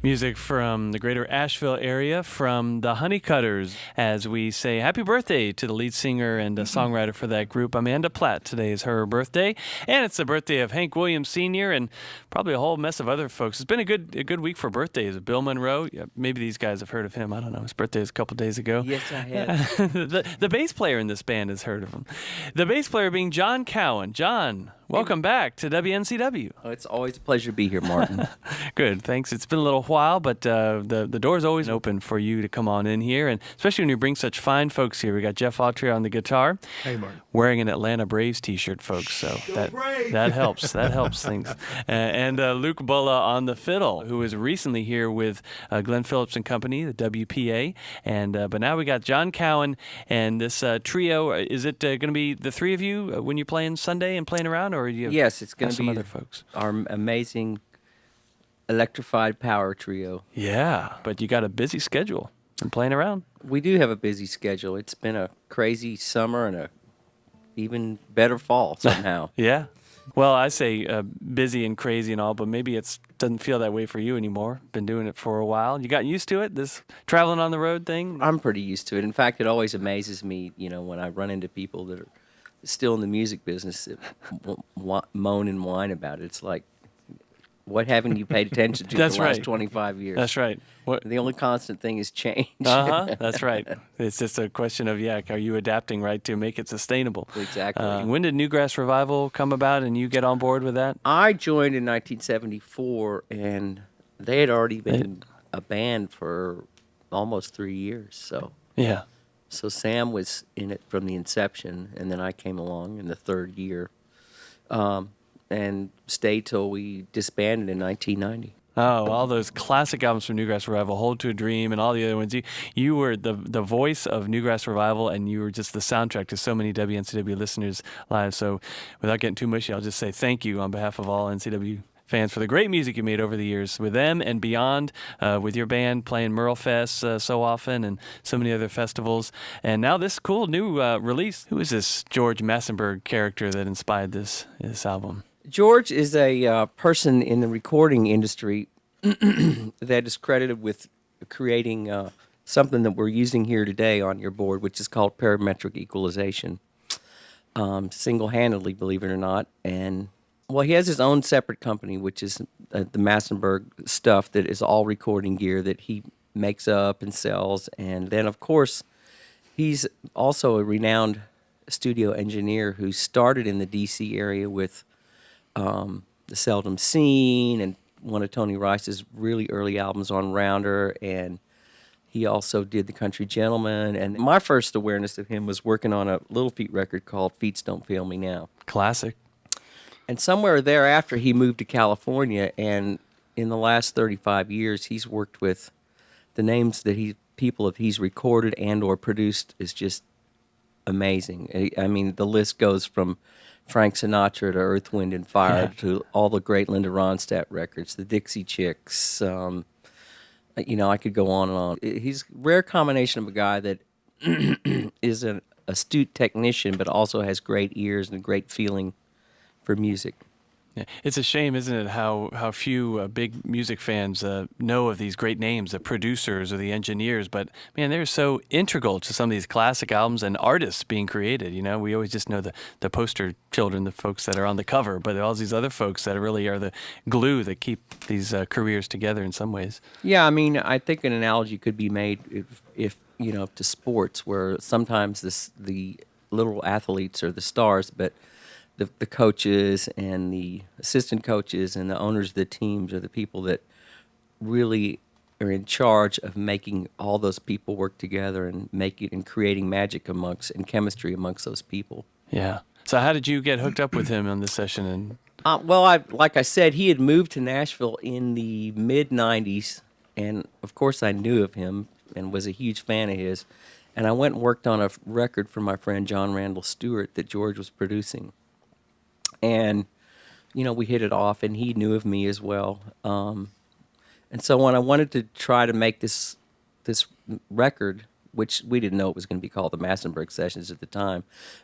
Music from the greater Asheville area from the Honeycutters as we say happy birthday to the lead singer and songwriter for that group, Amanda Platt. Today is her birthday, and it's the birthday of Hank Williams Sr. and probably a whole mess of other folks. It's been a good week for birthdays. Bill Monroe, yeah, maybe these guys have heard of him. I don't know. His birthday was a couple days ago. Yes, I have. the bass player in this band has heard of him. The bass player being John Cowan. John, welcome back to WNCW. Oh, it's always a pleasure to be here, Martin. Good, thanks. It's been a little while, but the door's always open for you to come on in here, and especially when you bring such fine folks here. We got Jeff Autry on the guitar. Hey, Martin. Wearing an Atlanta Braves t-shirt, folks, so that helps. That helps things. And Luke Bulla on the fiddle, who was recently here with Glenn Phillips and Company, the WPA. And but now we got John Cowan and this trio. Is it going to be the three of you when you're playing Sunday and playing around, or do you Yes, it's going have to some be other folks? our amazing electrified power trio. Yeah, but you got a busy schedule and playing around. We do have a busy schedule. It's been a crazy summer and a even better fall somehow. Yeah. Well, I say busy and crazy and all, but maybe it doesn't feel that way for you anymore. Been doing it for a while. You got used to it, this traveling on the road thing? I'm pretty used to it. In fact, it always amazes me, when I run into people that are still in the music business that moan and whine about it. It's like, what haven't you paid attention to That's the last right. 25 years? That's right. What? The only constant thing is change. That's right. It's just a question of, are you adapting right to make it sustainable? Exactly. When did Newgrass Revival come about and you get on board with that? I joined in 1974, and they had already been a band for almost 3 years. Yeah. So Sam was in it from the inception, and then I came along in the third year, and stayed till we disbanded in 1990. Oh, all those classic albums from Newgrass Revival, Hold to a Dream and all the other ones. You were the voice of Newgrass Revival, and you were just the soundtrack to so many WNCW listeners' lives. So without getting too mushy, I'll just say thank you on behalf of all NCW fans for the great music you made over the years with them and beyond, with your band playing Merle Fest so often and so many other festivals. And now this cool new release. Who is this George Massenburg character that inspired this album? George is a person in the recording industry that is credited with creating something that we're using here today on your board, which is called parametric equalization, single-handedly, believe it or not. And well, he has his own separate company, which is the Massenburg stuff that is all recording gear that he makes up and sells. And then, of course, he's also a renowned studio engineer who started in the D.C. area with the Seldom Scene and one of Tony Rice's really early albums on Rounder, and he also did The Country Gentleman. And my first awareness of him was working on a Little Feat record called Feats Don't Fail Me Now. Classic. And somewhere thereafter, he moved to California, and in the last 35 years, he's worked with the names that he's recorded and or produced is just amazing. I mean, the list goes from Frank Sinatra to Earth, Wind, and Fire to all the great Linda Ronstadt records, the Dixie Chicks. I could go on and on. He's a rare combination of a guy that is an astute technician, but also has great ears and a great feeling for music. Yeah. It's a shame, isn't it, how few big music fans know of these great names, the producers or the engineers. But, man, they're so integral to some of these classic albums and artists being created. We always just know the poster children, the folks that are on the cover, but all these other folks that really are the glue that keep these careers together in some ways. Yeah, I mean, I think an analogy could be made if to sports, where sometimes the little athletes are the stars, but the coaches and the assistant coaches and the owners of the teams are the people that really are in charge of making all those people work together and creating magic and chemistry amongst those people. Yeah. So how did you get hooked up with him on this session? Well, like I said, he had moved to Nashville in the mid-'90s, and of course I knew of him and was a huge fan of his. And I went and worked on a record for my friend John Randall Stewart that George was producing. And, we hit it off, and he knew of me as well. And so when I wanted to try to make this record, which we didn't know it was going to be called the Massenburg Sessions at the time,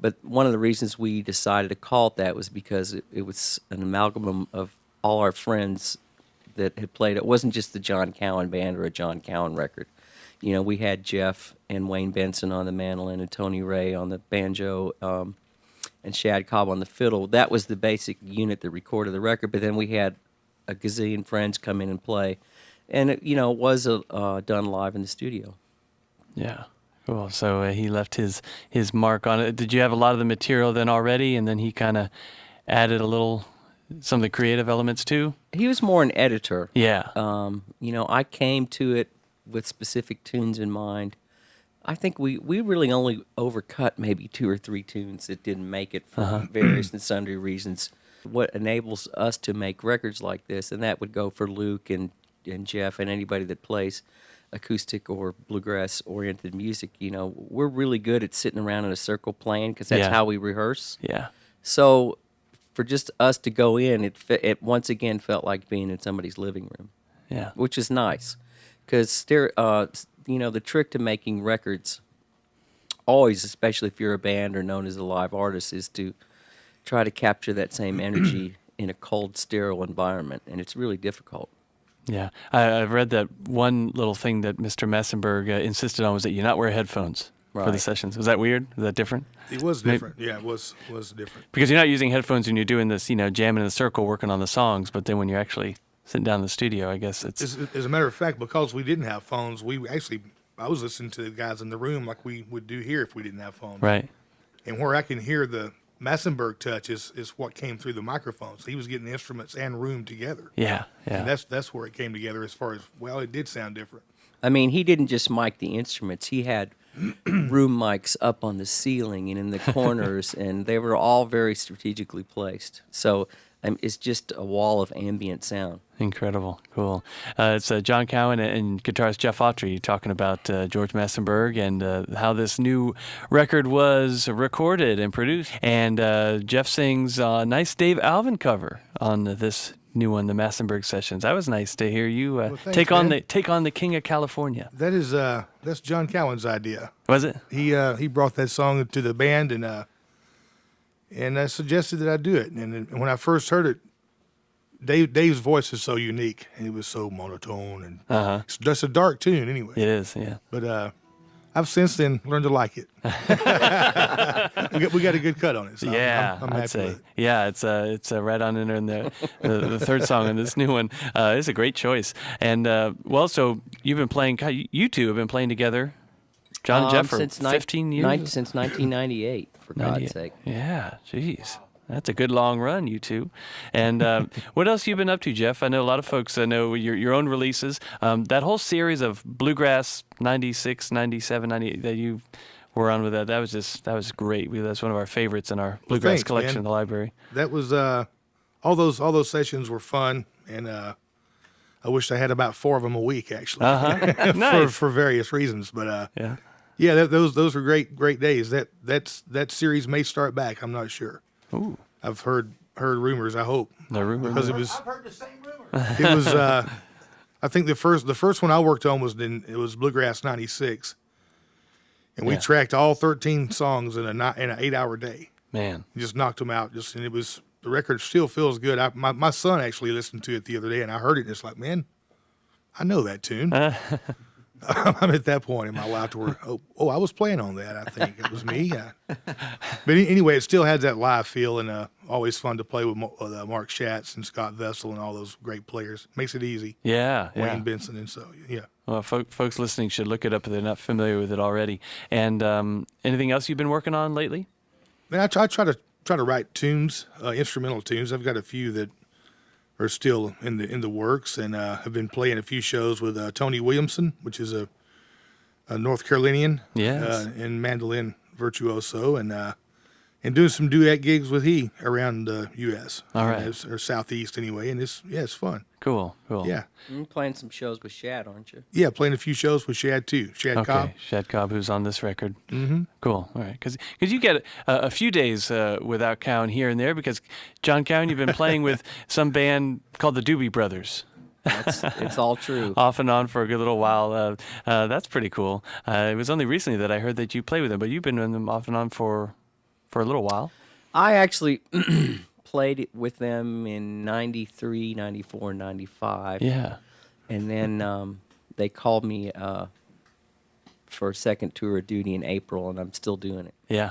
but one of the reasons we decided to call it that was because it was an amalgam of all our friends that had played. It wasn't just the John Cowan band or a John Cowan record. You know, we had Jeff and Wayne Benson on the mandolin and Tony Ray on the banjo, and Shad Cobb on the fiddle. That was the basic unit that recorded the record. But then we had a gazillion friends come in and play, and it, you know, it was done live in the studio. Yeah. Cool. So he left his mark on it. Did you have a lot of the material then already, and then he kind of added a little some of the creative elements too? He was more an editor. Yeah. You know, I came to it with specific tunes in mind. I think we really only overcut maybe 2 or 3 tunes that didn't make it for various and sundry reasons. What enables us to make records like this, and that would go for Luke and Jeff and anybody that plays acoustic or bluegrass-oriented music, you know, we're really good at sitting around in a circle playing because that's how we rehearse. Yeah. So for just us to go in, it once again felt like being in somebody's living room. Yeah. Which is nice because, you know, the trick to making records always, especially if you're a band or known as a live artist, is to try to capture that same energy in a cold, sterile environment, and it's really difficult. Yeah, I've read that one little thing that Mr. Massenberg insisted on was that you not wear headphones for the sessions. Was that weird? Was that different? It was different. Yeah, it was different. Because you're not using headphones when you're doing this, you know, jamming in the circle, working on the songs, but then when you're actually sitting down in the studio, I guess it's... As a matter of fact, because we didn't have phones, I was listening to the guys in the room like we would do here if we didn't have phones. Right. And where I can hear the Massenberg touch is what came through the microphones. He was getting instruments and room together. Yeah, yeah. And that's where it came together as far as, well, it did sound different. I mean, he didn't just mic the instruments. He had room mics up on the ceiling and in the corners, and they were all very strategically placed. So it's just a wall of ambient sound. Incredible. Cool. It's John Cowan and guitarist Jeff Autry talking about George Massenberg and how this new record was recorded and produced. And Jeff sings a nice Dave Alvin cover on this new one, the Massenberg Sessions. That was nice to hear you thanks, take on man. the King of California. That is that's John Cowan's idea. Was it? He brought that song to the band and I suggested that I do it. And when I first heard it, Dave's voice is so unique, and it was so monotone, and it's just a dark tune anyway. It is, yeah. But I've since then learned to like it. we got a good cut on it. So Yeah, I'm I'd happy say. with it. Yeah, it's right on in there in the third song in this new one. It's a great choice. And well, so you've been playing. You two have been playing together, John and Jeff, for Since 15 years. Since 1998, for God's sake. Yeah, jeez. That's a good long run, you two. And what else you been up to, Jeff? I know a lot of folks know your own releases. That whole series of Bluegrass 96, 97, 98 that you were on with that was great. That's one of our favorites in our Bluegrass thanks, collection man. in the library. That was all those sessions were fun, and I wish I had about 4 of them a week actually. Nice. for various reasons, but Yeah. those were great days. That series may start back. I'm not sure. Ooh. I've heard rumors. I hope The rumor. because I've heard the same rumor. it was. I think the first one I worked on was Bluegrass '96, and we Yeah. tracked all 13 songs in an 8-hour day. Man. Just knocked them out. And it was the record still feels good. My son actually listened to it the other day, and I heard it, and it's like, man, I know that tune. I'm at that point in my life to where, I was playing on that. I think it was me. But anyway, it still has that live feel, and always fun to play with Mark Schatz and Scott Vessel and all those great players. Makes it easy. Yeah. Wayne Benson, and so yeah. Well, folks listening should look it up if they're not familiar with it already. And anything else you've been working on lately? Man, I try to write tunes, instrumental tunes. I've got a few that are still in the works, and have been playing a few shows with Tony Williamson, which is a North Carolinian, Yes. and mandolin virtuoso, and doing some duet gigs with he around the U.S. All right. or Southeast anyway, and it's fun. Cool. Yeah, You're playing some shows with Shad, aren't you? yeah, playing a few shows with Shad too. Shad Okay. Cobb. Shad Cobb, who's on this record. Mm-hmm. Cool. All right. Because you get a few days without Cowan here and there because, John Cowan, you've been playing with some band called the Doobie Brothers. It's all true. Off and on for a good little while. That's pretty cool. It was only recently that I heard that you play with them, but you've been with them off and on for a little while. I actually played with them in 93, 94, 95. Yeah. And then they called me for a second tour of duty in April, and I'm still doing it. Yeah.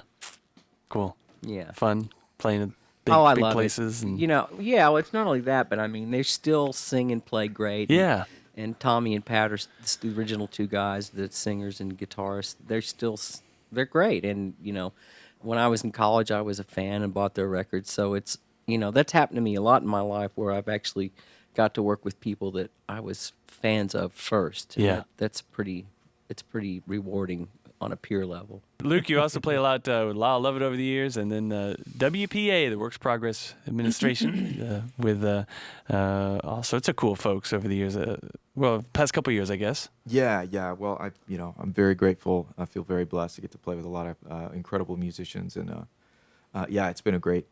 Cool. Yeah. Fun playing at big, I big love places. it. And You know, yeah, well, it's not only that, but I mean, they still sing and play great. Yeah. And Tommy and Pat are the original two guys, the singers and guitarists. They're great. And, you know, when I was in college, I was a fan and bought their records. So it's, you know, that's happened to me a lot in my life where I've actually got to work with people that I was fans of first. And Yeah. it's pretty rewarding on a peer level. Luke, you also play a lot with Lyle Lovett over the years, and then WPA, the Works Progress Administration, with all sorts of cool folks over the years. Well, past couple of years, I guess. Yeah. Well, I'm very grateful. I feel very blessed to get to play with a lot of incredible musicians, and yeah, it's been a great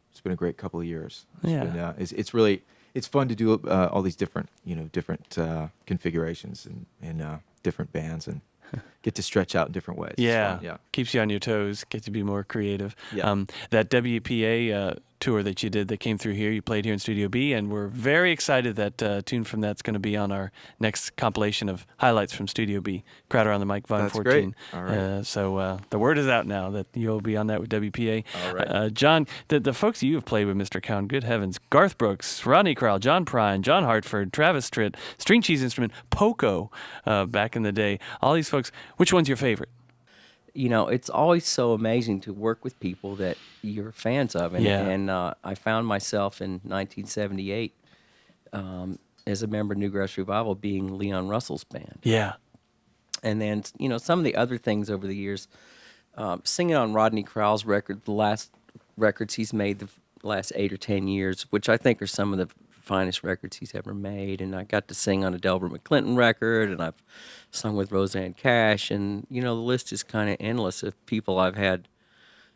couple of years. It's really fun to do all these different configurations and different bands and get to stretch out in different ways. It's Yeah. fun, yeah. Keeps you on your toes, get to be more creative. Yeah. That WPA tour that you did that came through here, you played here in Studio B, and we're very excited that tune from that's going to be on our next compilation of highlights from Studio B, Crowder on the Mic, Volume That's 14. great. All right. So the word is out now that you'll be on that with WPA. All right. John, the folks you have played with, Mr. Cowan, good heavens, Garth Brooks, Rodney Crowell, John Prine, John Hartford, Travis Tritt, String Cheese Instrument, Poco back in the day, all these folks, which one's your favorite? You know, it's always so amazing to work with people that you're fans of. And, Yeah. and I found myself in 1978 as a member of Newgrass Revival being Leon Russell's band. Yeah. And then, you know, some of the other things over the years, singing on Rodney Crowell's record, the last records he's made the last 8 or 10 years, which I think are some of the finest records he's ever made. And I got to sing on a Delbert McClinton record, and I've sung with Roseanne Cash, and you know, the list is kind of endless of people I've had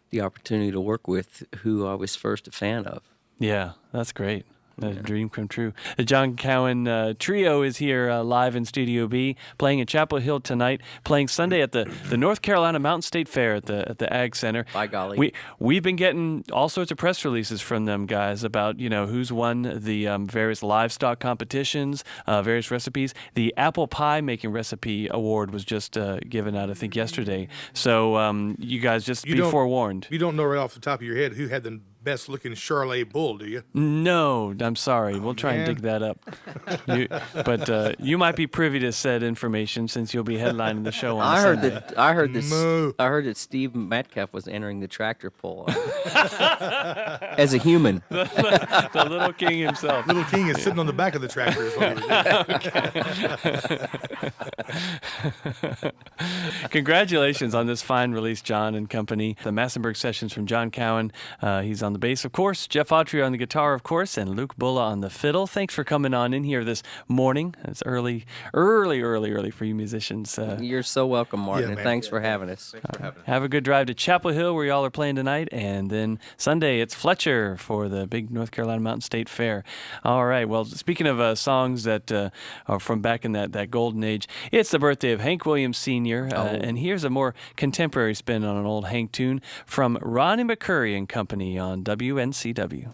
the opportunity to work with who I was first a fan of. Yeah, that's great. A dream come true. The John Cowan Trio is here live in Studio B, playing at Chapel Hill tonight, playing Sunday at the North Carolina Mountain State Fair at the Ag Center. By golly. We've been getting all sorts of press releases from them guys about, you know, who's won the various livestock competitions, various recipes. The apple pie making recipe award was just given out, I think, yesterday. So you guys just be forewarned. You don't know right off the top of your head who had the best looking Charolais bull, do you? No, I'm sorry. We'll try and man. dig that up. But you might be privy to said information since you'll be headlining the show on Sunday. I heard Moo. that Steve Metcalf was entering the tractor pull as a human. The little king himself. Little King is sitting on the back of the tractor. Is what he was doing. Congratulations on this fine release, John and company. The Massenburg Sessions from John Cowan. He's on the bass, of course. Jeff Autry on the guitar, of course, and Luke Bulla on the fiddle. Thanks for coming on in here this morning. It's early for you musicians. You're so welcome, Martin, Yeah, and man. thanks for having us. Thanks for having us. Have a good drive to Chapel Hill, where y'all are playing tonight, and then Sunday it's Fletcher for the big North Carolina Mountain State Fair. All right. Well, speaking of songs that are from back in that golden age, it's the birthday of Hank Williams Sr., and here's a more contemporary spin on an old Hank tune from Ronnie McCurry and Company on WNCW.